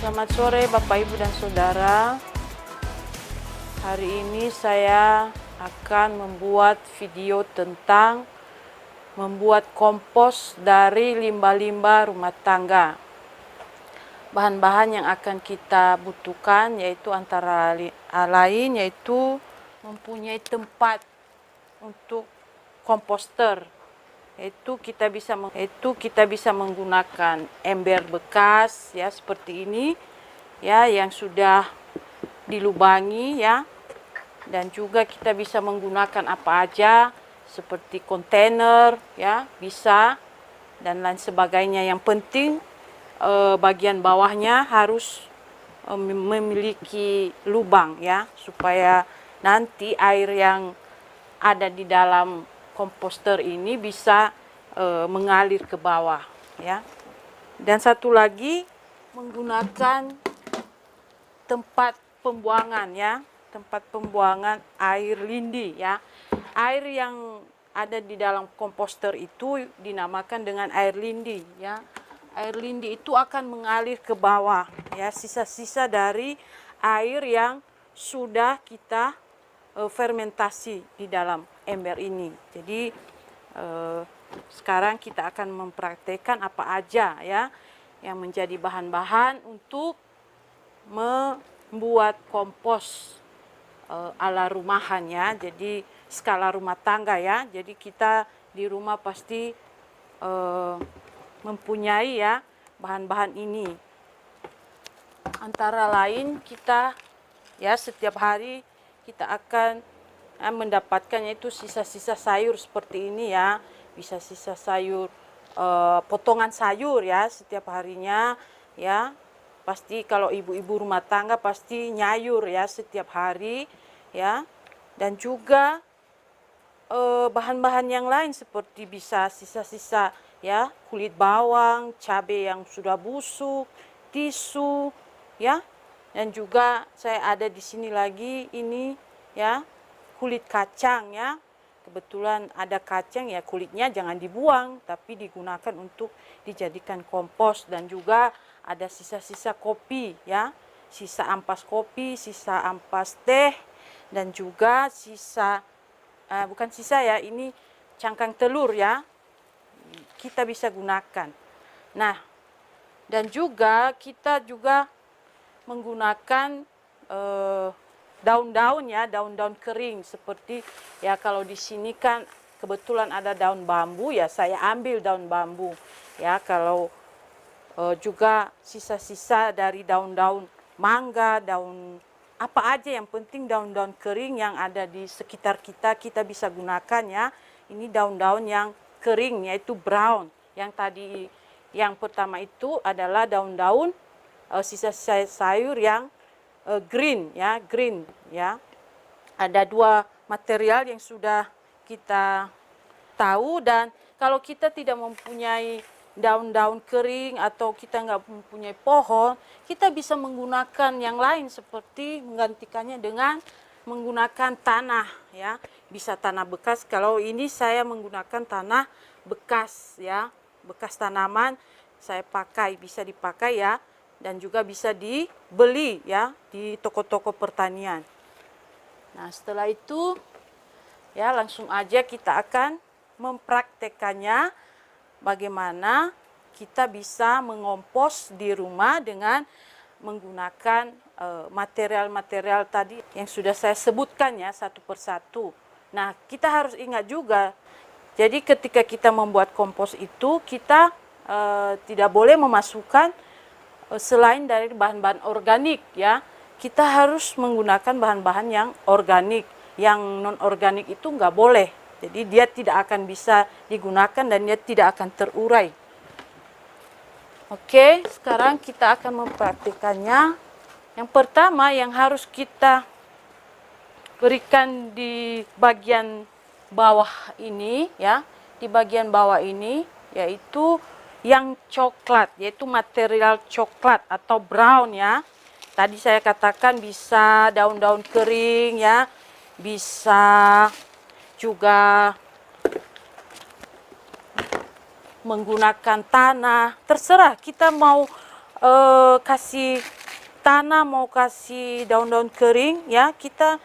Selamat sore Bapak Ibu dan Saudara. Hari ini saya akan membuat video tentang membuat kompos dari limbah-limbah rumah tangga. Bahan-bahan yang akan kita butuhkan yaitu antara lain yaitu mempunyai tempat untuk komposter. Itu kita bisa menggunakan ember bekas ya seperti ini ya yang sudah dilubangi ya, dan juga kita bisa menggunakan apa aja seperti kontainer ya bisa dan lain sebagainya. Yang penting bagian bawahnya harus memiliki lubang ya, supaya nanti air yang ada di dalam komposter ini bisa mengalir ke bawah ya. Dan satu lagi menggunakan tempat pembuangan ya, tempat pembuangan air lindi ya. Air yang ada di dalam komposter itu dinamakan dengan air lindi ya. Air lindi itu akan mengalir ke bawah ya, sisa-sisa dari air yang sudah kita fermentasi di dalam ember ini. Jadi sekarang kita akan mempraktekkan apa aja ya yang menjadi bahan-bahan untuk membuat kompos ala rumahan ya. Jadi skala rumah tangga ya. Jadi kita di rumah pasti mempunyai ya bahan-bahan ini. Antara lain kita ya setiap hari kita akan mendapatkan yaitu sisa-sisa sayur seperti ini ya. Bisa sisa sayur, potongan sayur ya setiap harinya ya. Pasti kalau ibu-ibu rumah tangga pasti nyayur ya setiap hari ya. Dan juga bahan-bahan yang lain seperti bisa sisa-sisa ya, kulit bawang, cabai yang sudah busuk, tisu ya. Dan juga saya ada di sini lagi ini ya, kulit kacang ya. Kebetulan ada kacang ya, kulitnya jangan dibuang tapi digunakan untuk dijadikan kompos. Dan juga ada sisa-sisa kopi ya, sisa ampas kopi, sisa ampas teh, dan juga sisa bukan sisa ya, ini cangkang telur ya, kita bisa gunakan. Nah, dan juga kita juga menggunakan daun-daun ya, daun-daun kering seperti ya, kalau di sini kan kebetulan ada daun bambu ya, saya ambil daun bambu ya. Kalau juga sisa-sisa dari daun-daun mangga, daun apa aja, yang penting daun-daun kering yang ada di sekitar kita bisa gunakan ya. Ini daun-daun yang kering yaitu brown. Yang tadi yang pertama itu adalah daun-daun sisa sayur yang green ya, green ya. Ada dua material yang sudah kita tahu. Dan kalau kita tidak mempunyai daun-daun kering atau kita nggak mempunyai pohon, kita bisa menggunakan yang lain seperti menggantikannya dengan menggunakan tanah ya. Bisa tanah bekas. Kalau ini saya menggunakan tanah bekas ya, bekas tanaman saya pakai, bisa dipakai ya. Dan juga bisa dibeli ya di toko-toko pertanian. Nah, setelah itu ya langsung aja kita akan mempraktekannya bagaimana kita bisa mengompos di rumah dengan menggunakan material-material tadi yang sudah saya sebutkan ya satu persatu. Nah, kita harus ingat juga, jadi ketika kita membuat kompos itu kita tidak boleh memasukkan selain dari bahan-bahan organik ya. Kita harus menggunakan bahan-bahan yang organik. Yang non-organik itu nggak boleh. Jadi dia tidak akan bisa digunakan dan dia tidak akan terurai. Oke, sekarang kita akan mempraktikannya. Yang pertama yang harus kita berikan di bagian bawah ini ya, di bagian bawah ini yaitu yang coklat, yaitu material coklat atau brown ya. Tadi saya katakan bisa daun-daun kering ya, bisa juga menggunakan tanah, terserah kita mau kasih tanah, mau kasih daun-daun kering, ya kita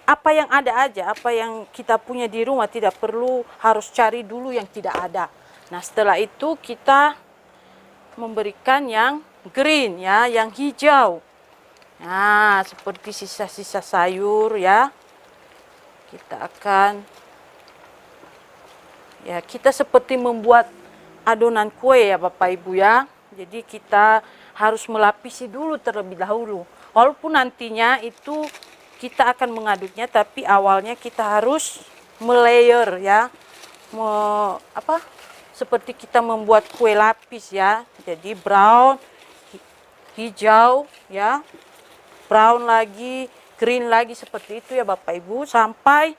apa yang ada aja, apa yang kita punya di rumah, tidak perlu harus cari dulu yang tidak ada. Nah, setelah itu kita memberikan yang green ya, yang hijau. Nah, seperti sisa-sisa sayur ya. Kita akan ya, kita seperti membuat adonan kue ya Bapak Ibu ya. Jadi kita harus melapisi dulu terlebih dahulu. Walaupun nantinya itu kita akan mengaduknya, tapi awalnya kita harus melayer ya. Seperti kita membuat kue lapis ya. Jadi brown, hijau ya, brown lagi, green lagi, seperti itu ya Bapak Ibu, sampai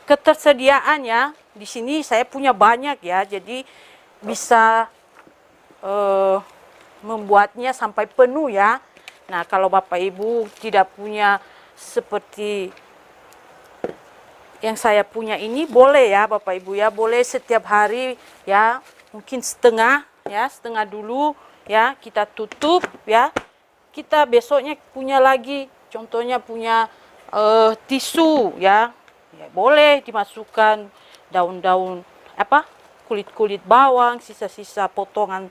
ketersediaan ya. Di sini saya punya banyak ya, jadi bisa membuatnya sampai penuh ya. Nah, kalau Bapak Ibu tidak punya seperti yang saya punya ini, boleh ya Bapak Ibu ya, boleh setiap hari ya, mungkin setengah ya, setengah dulu ya, kita tutup ya. Kita besoknya punya lagi, contohnya punya tisu ya, ya boleh dimasukkan daun-daun kulit-kulit bawang, sisa-sisa potongan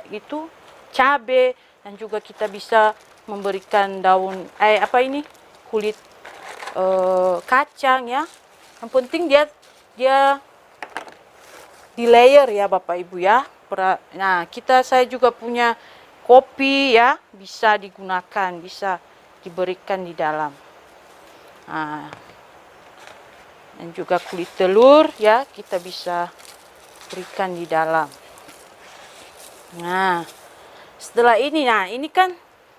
itu cabai, dan juga kita bisa memberikan daun kulit kacang ya. Yang penting dia di layer ya Bapak Ibu ya. Nah, saya juga punya kopi ya, bisa digunakan, bisa diberikan di dalam. Nah, dan juga kulit telur ya, kita bisa berikan di dalam. Nah, setelah ini, nah ini kan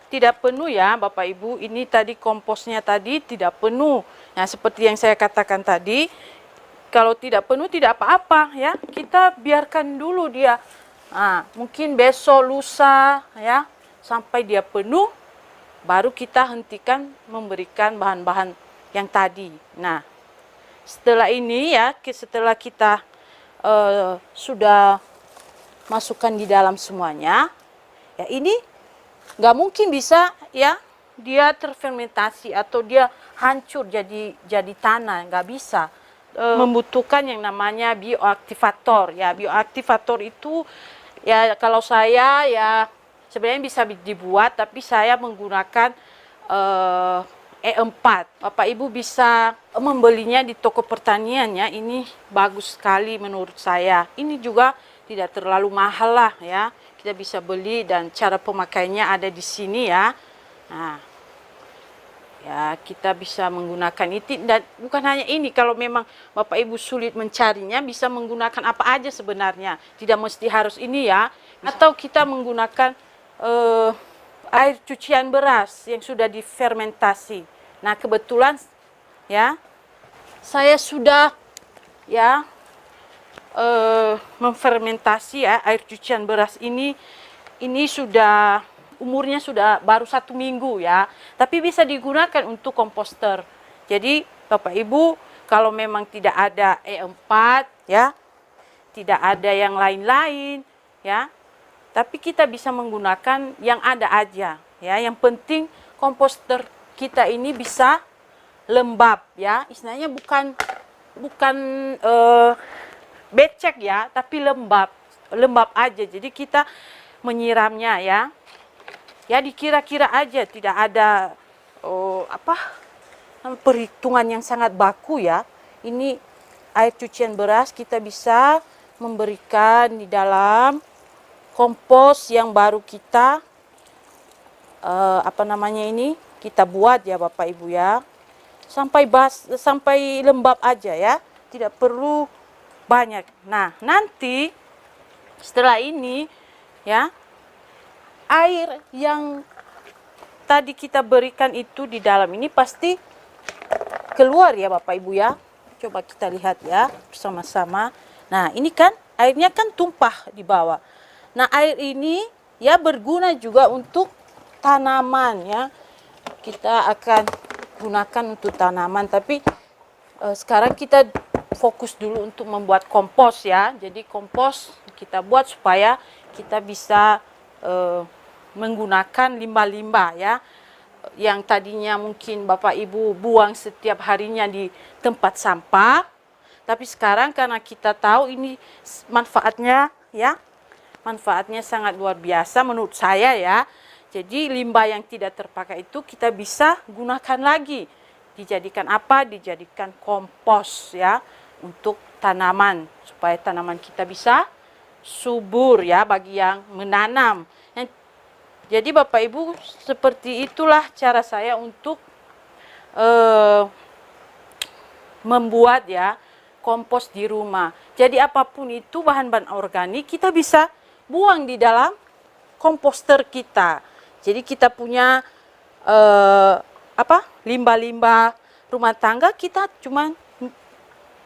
tidak penuh ya Bapak Ibu, ini tadi komposnya tadi tidak penuh. Nah, seperti yang saya katakan tadi, kalau tidak penuh tidak apa-apa ya, kita biarkan dulu dia. Nah, mungkin besok lusa ya, sampai dia penuh, baru kita hentikan memberikan bahan-bahan yang tadi. Nah, setelah ini ya, setelah kita sudah masukkan di dalam semuanya, ya ini nggak mungkin bisa ya dia terfermentasi atau dia hancur jadi tanah, nggak bisa. Membutuhkan yang namanya bioaktivator ya. Bioaktivator itu ya, kalau saya ya sebenarnya bisa dibuat, tapi saya menggunakan E4. Bapak Ibu bisa membelinya di toko pertanian ya. Ini bagus sekali menurut saya. Ini juga tidak terlalu mahal lah ya. Kita bisa beli, dan cara pemakaiannya ada di sini ya. Nah, ya kita bisa menggunakan itu, dan bukan hanya ini, kalau memang Bapak Ibu sulit mencarinya, bisa menggunakan apa aja sebenarnya, tidak mesti harus ini ya. Atau kita menggunakan air cucian beras yang sudah difermentasi. Nah, kebetulan ya saya sudah ya memfermentasi ya air cucian beras ini sudah umurnya sudah baru 1 minggu ya, tapi bisa digunakan untuk komposter. Jadi Bapak Ibu, kalau memang tidak ada E4 ya, tidak ada yang lain-lain ya, tapi kita bisa menggunakan yang ada aja ya. Yang penting komposter kita ini bisa lembab ya, istilahnya bukan becek ya, tapi lembab aja. Jadi kita menyiramnya ya dikira-kira aja, tidak ada perhitungan yang sangat baku ya. Ini air cucian beras kita bisa memberikan di dalam kompos yang baru kita kita buat ya Bapak Ibu ya, sampai lembab aja ya, tidak perlu banyak. Nah, nanti setelah ini ya, air yang tadi kita berikan itu di dalam ini pasti keluar ya Bapak Ibu ya. Coba kita lihat ya bersama-sama. Nah, ini kan airnya kan tumpah di bawah. Nah, air ini ya berguna juga untuk tanaman ya. Kita akan gunakan untuk tanaman, tapi sekarang kita fokus dulu untuk membuat kompos ya. Jadi kompos kita buat supaya kita bisa menggunakan limbah-limbah ya, yang tadinya mungkin Bapak Ibu buang setiap harinya di tempat sampah, tapi sekarang karena kita tahu ini manfaatnya ya, manfaatnya sangat luar biasa menurut saya ya. Jadi limbah yang tidak terpakai itu kita bisa gunakan lagi. Dijadikan apa? Dijadikan kompos ya, untuk tanaman, supaya tanaman kita bisa subur ya bagi yang menanam. Jadi Bapak Ibu, seperti itulah cara saya untuk membuat ya kompos di rumah. Jadi apapun itu bahan-bahan organik kita bisa buang di dalam komposter kita. Jadi kita punya limbah-limbah rumah tangga, kita cuma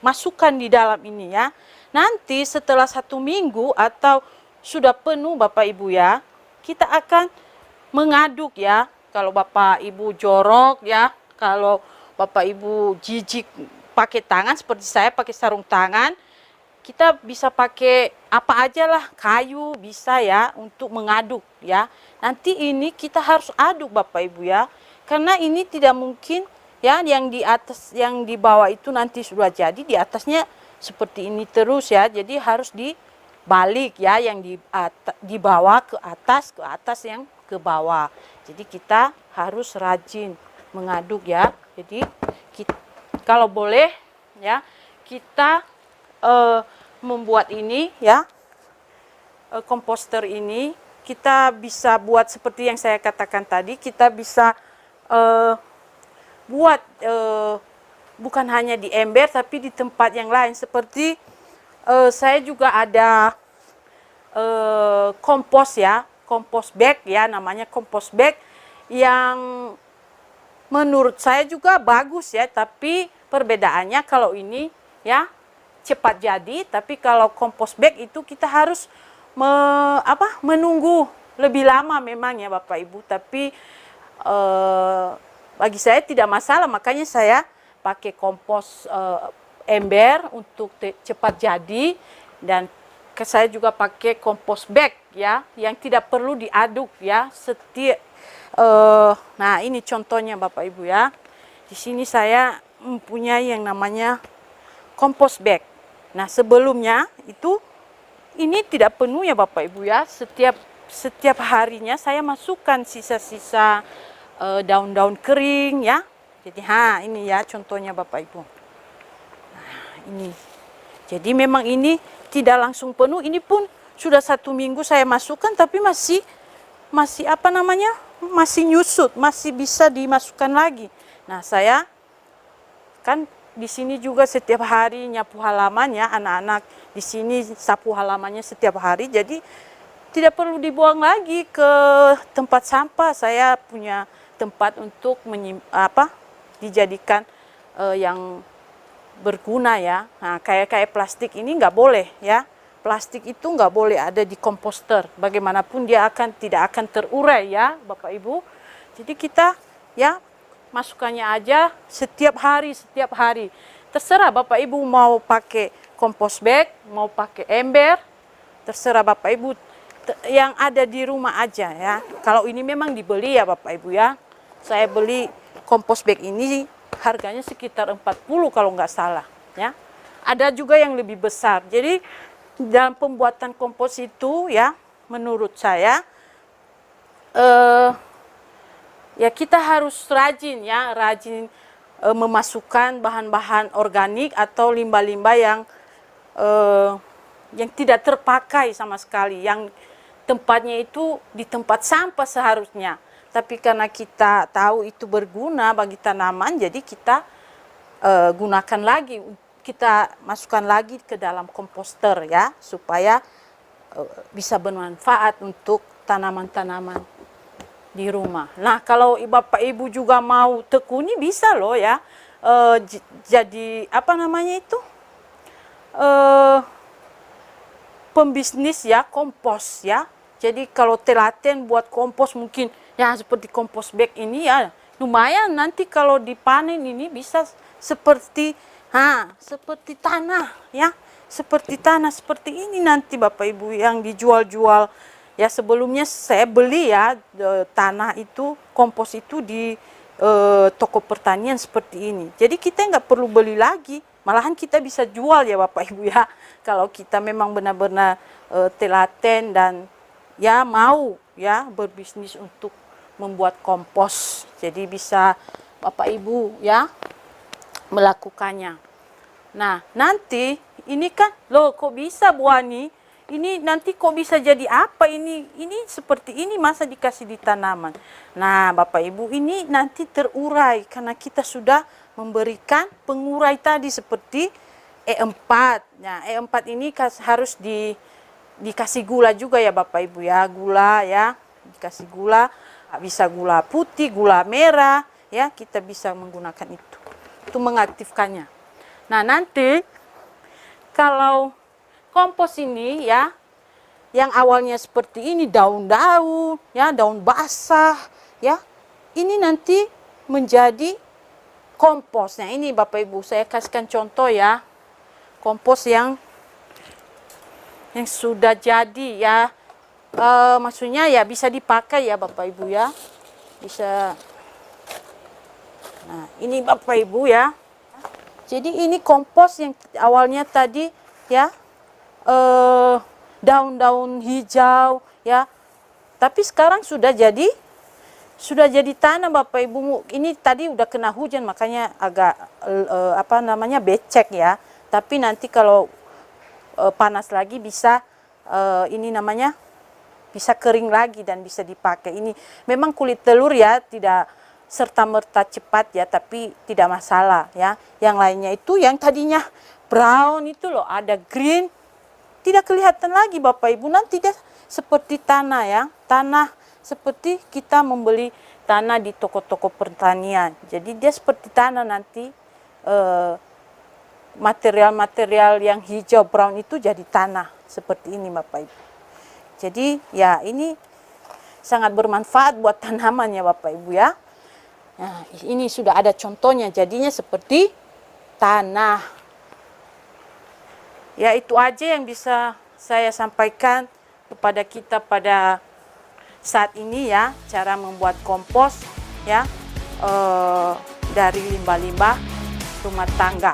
masukkan di dalam ini ya. Nanti setelah 1 minggu atau sudah penuh Bapak Ibu ya, kita akan mengaduk ya. Kalau Bapak Ibu jorok ya, kalau Bapak Ibu jijik pakai tangan seperti saya pakai sarung tangan, kita bisa pakai apa aja lah, kayu bisa ya untuk mengaduk ya. Nanti ini kita harus aduk Bapak Ibu ya, karena ini tidak mungkin ya yang di atas, yang di bawah itu nanti sudah jadi, di atasnya seperti ini terus ya. Jadi harus dibalik ya, yang di bawah ke atas yang ke bawah. Jadi kita harus rajin mengaduk ya. Jadi kalau boleh ya, kita membuat ini ya, komposter ini kita bisa buat seperti yang saya katakan tadi. Kita bisa buat bukan hanya di ember tapi di tempat yang lain. Seperti saya juga ada kompos ya, kompos bag ya, namanya kompos bag, yang menurut saya juga bagus ya. Tapi perbedaannya kalau ini ya cepat jadi, tapi kalau kompos bag itu kita harus menunggu lebih lama memang ya Bapak Ibu. Tapi bagi saya tidak masalah, makanya saya pakai kompos ember untuk cepat jadi. Dan saya juga pakai kompos bag ya, yang tidak perlu diaduk ya. Nah ini contohnya Bapak Ibu ya. Di sini saya mempunyai yang namanya kompos bag. Nah sebelumnya itu ini tidak penuh ya Bapak Ibu ya. Setiap harinya saya masukkan sisa-sisa daun-daun kering ya. Jadi ini ya contohnya Bapak Ibu. Nah, ini. Jadi memang ini tidak langsung penuh. Ini pun sudah 1 minggu saya masukkan, tapi masih masih nyusut, masih bisa dimasukkan lagi. Nah saya kan di sini juga setiap hari nyapu halamannya, anak-anak di sini sapu halamannya setiap hari. Jadi tidak perlu dibuang lagi ke tempat sampah. Saya punya tempat untuk dijadikan yang berguna ya. Nah kayak plastik ini nggak boleh ya. Plastik itu nggak boleh ada di komposter. Bagaimanapun dia tidak akan terurai ya Bapak Ibu. Jadi kita ya masukannya aja setiap hari. Terserah Bapak Ibu mau pakai kompos bag, mau pakai ember, terserah Bapak Ibu yang ada di rumah aja ya. Kalau ini memang dibeli ya Bapak Ibu ya. Saya beli kompos bag ini harganya sekitar 40 kalau nggak salah ya. Ada juga yang lebih besar. Jadi dalam pembuatan kompos itu ya, menurut saya ya kita harus rajin ya, memasukkan bahan-bahan organik atau limbah-limbah yang tidak terpakai sama sekali, yang tempatnya itu di tempat sampah seharusnya. Tapi karena kita tahu itu berguna bagi tanaman, jadi kita gunakan lagi, kita masukkan lagi ke dalam komposter ya, supaya bisa bermanfaat untuk tanaman-tanaman di rumah. Nah kalau Bapak Ibu juga mau tekuni bisa loh ya, jadi pembisnis ya kompos ya. Jadi kalau telaten buat kompos mungkin ya seperti kompos bag ini ya lumayan, nanti kalau dipanen ini bisa seperti tanah ya, seperti tanah seperti ini nanti Bapak Ibu yang dijual-jual Ya sebelumnya saya beli ya tanah itu, kompos itu di toko pertanian seperti ini. Jadi kita nggak perlu beli lagi, malahan kita bisa jual ya Bapak Ibu ya. Kalau kita memang benar-benar telaten dan ya mau ya berbisnis untuk membuat kompos. Jadi bisa Bapak Ibu ya melakukannya. Nah, nanti ini kan loh kok bisa Bu Ani? Ini nanti kok bisa jadi apa ini? Ini seperti ini masa dikasih di tanaman. Nah, Bapak Ibu ini nanti terurai karena kita sudah memberikan pengurai tadi seperti E4. Nah, E4 ini harus dikasih gula juga ya Bapak Ibu ya. Gula ya, dikasih gula. Bisa gula putih, gula merah ya, kita bisa menggunakan itu. Itu mengaktifkannya. Nah, nanti kalau kompos ini ya, yang awalnya seperti ini daun-daun, ya daun basah, ya ini nanti menjadi kompos. Nah ini Bapak Ibu saya kasihkan contoh ya, kompos yang sudah jadi ya, maksudnya ya bisa dipakai ya Bapak Ibu ya, bisa. Nah ini Bapak Ibu ya, jadi ini kompos yang awalnya tadi ya daun-daun hijau ya, tapi sekarang sudah jadi tanah Bapak Ibu. Ini tadi udah kena hujan makanya agak becek ya, tapi nanti kalau panas lagi bisa ini namanya bisa kering lagi dan bisa dipakai. Ini memang kulit telur ya, tidak serta-merta cepat ya, tapi tidak masalah ya. Yang lainnya itu yang tadinya brown itu loh, ada green, tidak kelihatan lagi Bapak Ibu, nanti dia seperti tanah ya, tanah seperti kita membeli tanah di toko-toko pertanian. Jadi dia seperti tanah nanti, material-material yang hijau brown itu jadi tanah seperti ini Bapak Ibu. Jadi ya ini sangat bermanfaat buat tanaman ya Bapak Ibu ya. Nah ini sudah ada contohnya, jadinya seperti tanah. Ya itu aja yang bisa saya sampaikan kepada kita pada saat ini ya, cara membuat kompos ya dari limbah-limbah rumah tangga.